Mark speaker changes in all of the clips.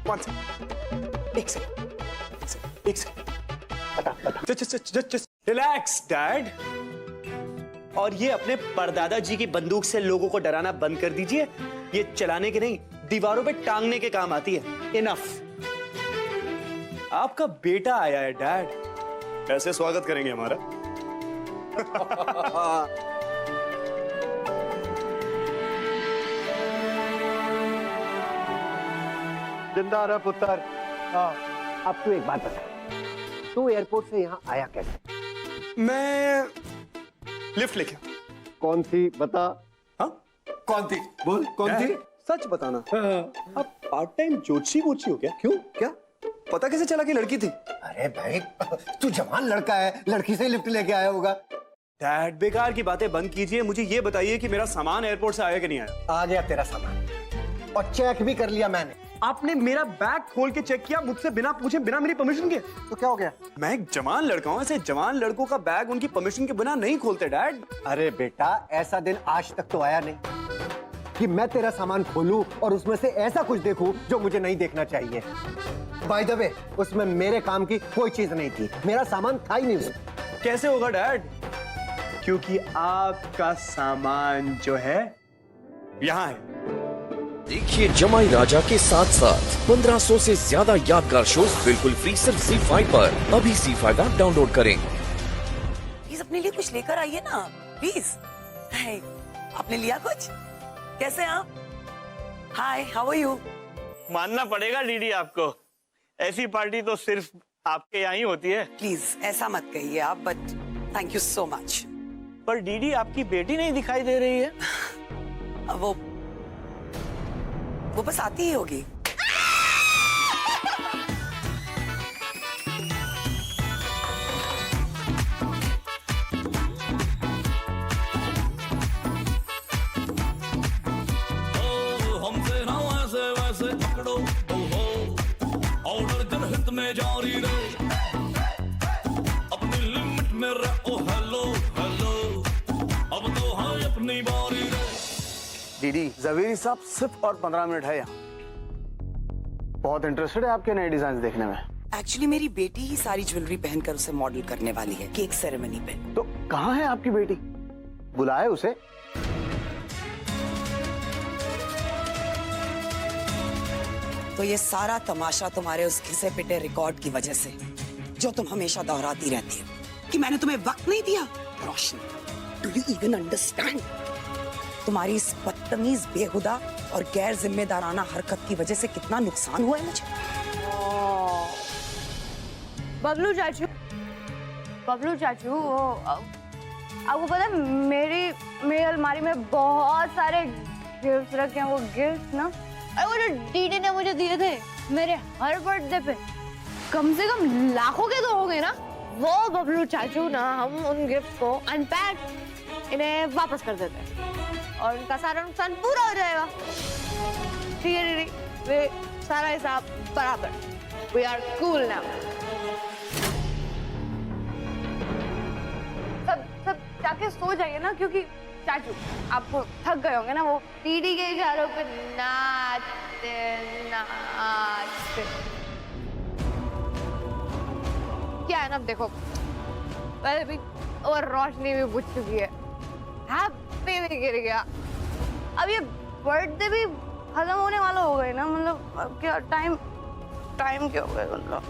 Speaker 1: 1 second, 1 second, 1 second, बता। Relax dad. और ये अपने परदादा जी की बंदूक से लोगों को डराना बंद कर दीजिए। ये चलाने के नहीं, दीवारों पे टांगने के काम आती है। इनफ। आपका बेटा आया है डैड, कैसे स्वागत करेंगे हमारा?
Speaker 2: जिंदा रह पुत्र।
Speaker 3: अब तू एक बात बता, तू एयरपोर्ट से यहाँ आया कैसे?
Speaker 1: मैं लिफ्ट लेके।
Speaker 2: कौन सी बता?
Speaker 1: हाँ?
Speaker 2: कौन थी? बोल कौन थी?
Speaker 1: सच बताना। आप पार्ट टाइम ज्योतिषी वोची हो क्या?
Speaker 2: क्यों? क्या?
Speaker 1: पता कैसे चला कि लड़की थी?
Speaker 2: अरे भाई, तू जवान लड़का है, लड़की से लिफ्ट लेके आया होगा।
Speaker 1: डैड बेकार की बातें बंद कीजिए, मुझे ये बताइए कि मेरा सामान एयरपोर्ट से आया कि नहीं आया?
Speaker 2: आ गया तेरा सामान, और चेक भी कर लिया मैंने।
Speaker 1: आपने मेरा बैग खोल के चेक किया मुझसे बिना पूछे, बिना मेरी परमिशन के?
Speaker 2: तो क्या हो गया?
Speaker 1: मैं एक जवान लड़का हूँ, ऐसे जवान लड़कों का बैग उनकी परमिशन के बिना नहीं खोलते डैड।
Speaker 2: अरे बेटा, ऐसा दिन आज तक तो आया नहीं कि मैं तेरा सामान खोलूं और उसमें से ऐसा कुछ देखूं जो मुझे नहीं देखना चाहिए। बाय द वे, उसमें मेरे काम की कोई चीज नहीं थी, मेरा सामान था ही नहीं उसमें।
Speaker 1: कैसे होगा डैड? क्योंकि आपका सामान जो है यहाँ है।
Speaker 4: देखिए जमाई राजा के साथ साथ 1500 से ज्यादा यादगार शोज बिल्कुल फ्री सिर्फ ZEE5 पर। अभी ZEE5 ऐप डाउनलोड करें।
Speaker 5: प्लीज अपने लिए कुछ लेकर आइए ना, प्लीज। आपने लिया कुछ? कैसे हैं आप? हाय, हाउ आर यू?
Speaker 6: मानना पड़ेगा डीडी आपको, ऐसी पार्टी तो सिर्फ आपके यहाँ ही होती है।
Speaker 5: प्लीज ऐसा मत कहिए आप, but thank you so much.
Speaker 6: पर डीडी आपकी बेटी नहीं दिखाई दे रही है।
Speaker 5: वो बस आती ही होगी।
Speaker 7: हमसे ना वैसे वैसे पकड़ो हो, ऑर्डर जनहित में जारी रहे, अपनी लिमिट में रहो। हेलो हेलो, अब तो हाँ अपनी बारी रहे।
Speaker 6: डीडी, जवेरी साहब सिर्फ और 15 मिनट है यहाँ। बहुत इंटरेस्टेड है आपके नए डिजाइन देखने में।
Speaker 5: एक्चुअली मेरी बेटी ही सारी ज्वेलरी पहनकर उसे मॉडल करने वाली है केक सेरेमनी पे।
Speaker 6: तो कहाँ है आपकी बेटी? बुलाए उसे।
Speaker 5: तो ये सारा तमाशा तुम्हारे उस घिसे पिटे रिकॉर्ड की वजह से, जो तुम हमेशा दोहराती रहती हो कि मैंने तुम्हें वक्त नहीं दिया। रोशनी, डू यू इवन अंडरस्टैंड? तुम्हारी इस बदतमीज, बेहुदा और गैर जिम्मेदाराना हरकत की वजह से कितना नुकसान हुआ है मुझे।
Speaker 8: बबलू चाचू आपको पता है मेरी अलमारी में बहुत सारे गिफ्ट रखे हैं। वो गिफ्ट ना, अरे वो जो डीडी ने मुझे दिए थे मेरे हर बर्थडे पे, कम से कम लाखों के तो हो गए ना। वो बबलू चाचू ना, हम उन गिफ्ट को अनपैक इन्हें वापस कर देते हैं और उनका सारा नुकसान पूरा हो जाएगा। ठीक है दीदी, वे सारा हिसाब बराबर। We are cool now. सब जाके सो जाइए ना, क्योंकि चाचू आप थक गए होंगे ना। वो डीडी के इशारों पे नाचते नाचते। क्या है ना, देखो पहले भी और रोशनी भी बुझ चुकी है, हैप्पी भी गिर गया, अब ये बर्थडे भी खत्म होने वाला हो गए ना। मतलब अब क्या टाइम क्या हो गया? मतलब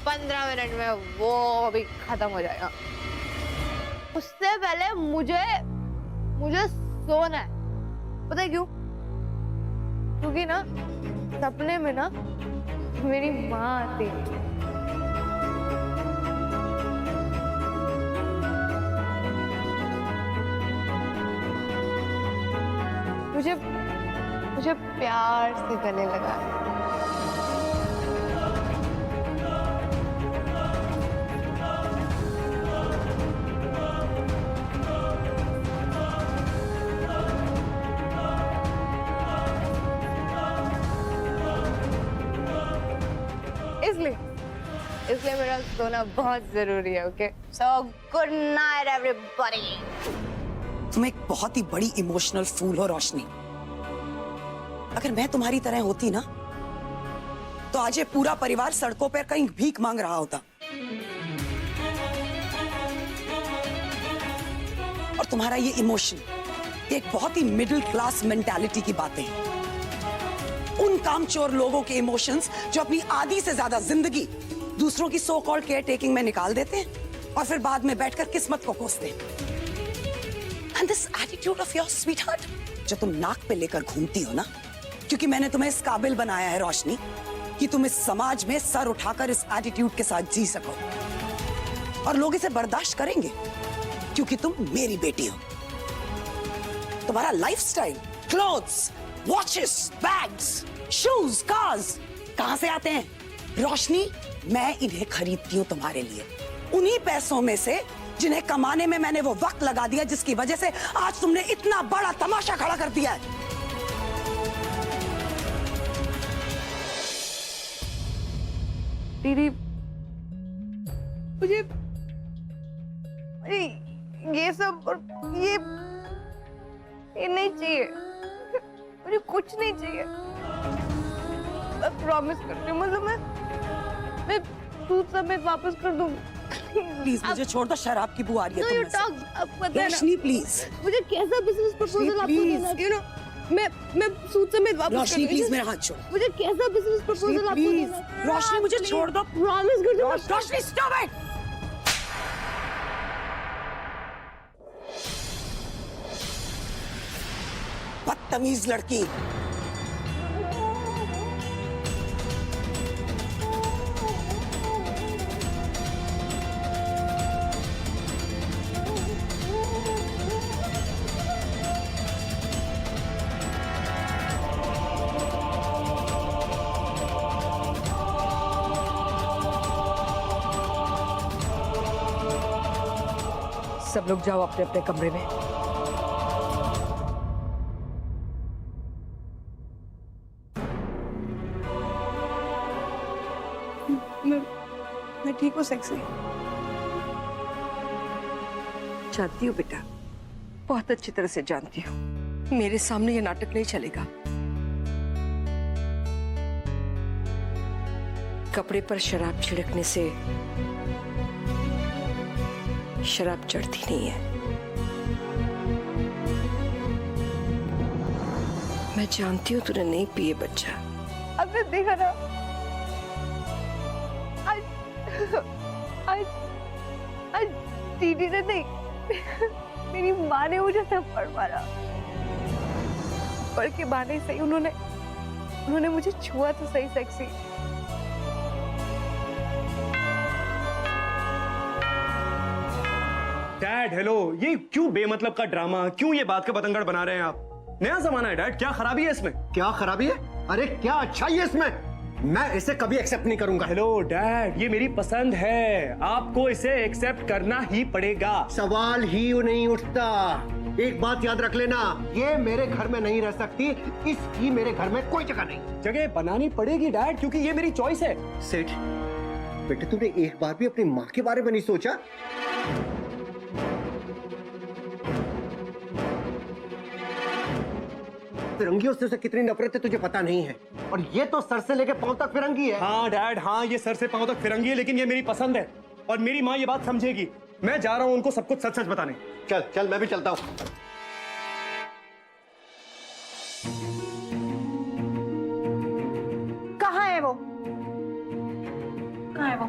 Speaker 8: 15 मिनट में वो भी खत्म हो जाएगा। उससे पहले मुझे सोना है। पता है क्यों? क्योंकि ना सपने में ना मेरी माँ आती है। मुझे प्यार से गले लगा। इसलिए मेरा सोना बहुत जरूरी है। Okay, so good night everybody.
Speaker 5: तुम एक बहुत ही बड़ी इमोशनल फूल हो रोशनी। अगर मैं तुम्हारी तरह होती ना तो आज ये पूरा परिवार सड़कों पर कहीं भीख मांग रहा होता। और तुम्हारा ये इमोशन, ये एक बहुत ही मिडिल क्लास मेंटालिटी की बातें हैं। उन कामचोर लोगों के इमोशंस जो अपनी आधी से ज्यादा जिंदगी दूसरों की सो कॉल्ड केयर टेकिंग में निकाल देते हैं और फिर बाद में बैठकर किस्मत को कोसते हैं। And this attitude of your sweetheart जो तुम नाक पे लेकर घूमती हो ना, क्योंकि मैंने तुम्हें इस काबिल बनाया है रोशनी कि तुम इस समाज में सर उठाकर इस एटीट्यूड के साथ जी सको। और लोग इसे बर्दाश्त करेंगे क्योंकि तुम मेरी बेटी हो। तुम्हारा lifestyle, clothes, watches, bags, shoes, cars कहां से आते हैं? रोशनी, मैं इन्हें खरीदती हूं तुम्हारे लिए, उन्हीं पैसों में से जिन्हें कमाने में मैंने वो वक्त लगा दिया जिसकी वजह से आज तुमने इतना बड़ा तमाशा खड़ा कर दिया है।
Speaker 8: दीदी, मुझे ये सब और ये नहीं चाहिए, मुझे कुछ नहीं चाहिए। मैं प्रॉमिस करती हूँ, मतलब मैं दूध समेत वापस कर दूंगी।
Speaker 5: प्लीज मुझे छोड़ दो, शराब की बू आ रही है
Speaker 8: No, you
Speaker 5: तुम में से।
Speaker 8: talk, अब पता है ना,
Speaker 5: रोशनी प्लीज,
Speaker 8: मुझे कैसा बिजनेस प्रपोजल आपको देना है, you know, मैं सूद समेत वापस
Speaker 5: रोशनी
Speaker 8: कर दूंगी।
Speaker 5: प्लीज मेरा हाथ छोड़।
Speaker 8: मुझे कैसा बिजनेस प्रपोजल आपको
Speaker 5: प्लीज
Speaker 8: देना है?
Speaker 5: रोशनी मुझे छोड़ दो।
Speaker 8: प्रॉमिस कर दो।
Speaker 5: रोशनी स्टॉप इट। बदतमीज लड़की।
Speaker 9: सब लोग जाओ अपने अपने कमरे में।
Speaker 5: मैं ठीक हूँ सेक्सी।
Speaker 9: जानती हूँ बेटा, बहुत अच्छी तरह से जानती हूँ। मेरे सामने ये नाटक नहीं चलेगा। कपड़े पर शराब छिड़कने से शराब चढ़ती नहीं है। मैं जानती हूँ तूने नहीं पिए बच्चा।
Speaker 8: आपने देखा ना, आज दीदी ने नहीं, मेरी माँ ने मुझे थप्पड़ मारा। पढ़ के माँ नहीं सही, उन्होंने मुझे छुआ तो सही सेक्सी।
Speaker 1: डैड हेलो, ये क्यों बेमतलब का ड्रामा, क्यों ये बात का बतंगड़ बना रहे हैं आप? नया जमाना है डैड, क्या खराबी है इसमें?
Speaker 2: क्या खराबी है? अरे क्या अच्छाई है इसमें? मैं इसे कभी एक्सेप्ट नहीं करूंगा।
Speaker 1: हेलो डैड, ये मेरी पसंद है, आपको इसे एक्सेप्ट करना ही पड़ेगा।
Speaker 2: सवाल ही नहीं उठता। एक बात याद रख लेना, ये मेरे घर में नहीं रह सकती, इसकी मेरे घर में कोई जगह नहीं।
Speaker 1: जगह बनानी पड़ेगी डैड, क्योंकि ये मेरी चॉइस है।
Speaker 2: सेठ, बेटे तूने एक बार भी अपनी माँ के बारे में नहीं सोचा? फिरंगियों से कितनी नफरत है तुझे पता नहीं है, और ये तो सर से लेके पांव तक फिरंगी है।
Speaker 1: हाँ डैड, हाँ ये सर से पांव तक फिरंगी है, लेकिन ये मेरी पसंद है और मेरी माँ ये बात समझेगी। मैं जा रहा हूँ उनको सब कुछ सच सच बताने।
Speaker 2: चल चल, मैं भी चलता हूँ।
Speaker 8: कहाँ है वो? कहाँ है वो?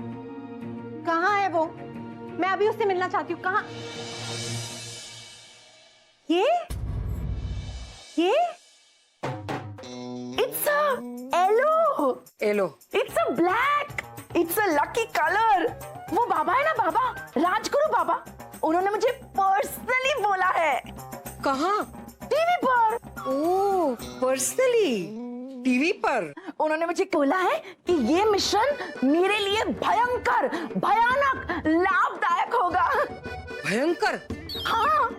Speaker 8: कहाँ है वो? मैं अभी उससे मिलना चाहती हूँ। कहाँ? ये It's a yellow.
Speaker 9: Yellow,
Speaker 8: It's a black. It's a lucky color. वो बाबा है ना, बाबा राजगुरु बाबा, उन्होंने मुझे पर्सनली बोला है।
Speaker 9: कहाँ?
Speaker 8: टीवी पर।
Speaker 9: ओह, पर्सनली टीवी पर।
Speaker 8: उन्होंने मुझे बोला है कि ये मिशन मेरे लिए भयंकर, भयानक, लाभदायक होगा।
Speaker 9: भयंकर?
Speaker 8: हाँ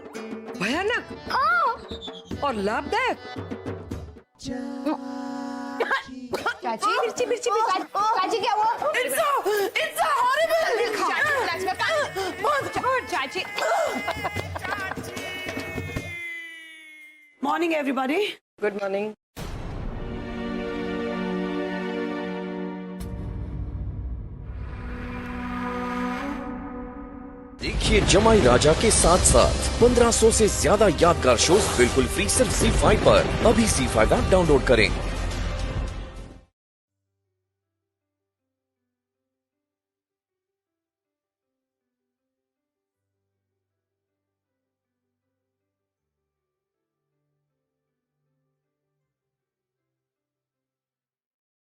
Speaker 9: भयानक
Speaker 8: हाँ।
Speaker 9: और लाभदायक।
Speaker 8: चाची, मिर्ची मिर्ची मिर्ची। चाची क्या हुआ? It's a horrible. चाची।
Speaker 5: Morning everybody.
Speaker 9: Good morning.
Speaker 4: देखिए जमाई राजा के साथ साथ 1500 से ज्यादा यादगार शोज बिल्कुल फ्री सिर्फ ZEE5 पर। अभी ZEE5 ऐप डाउनलोड करें।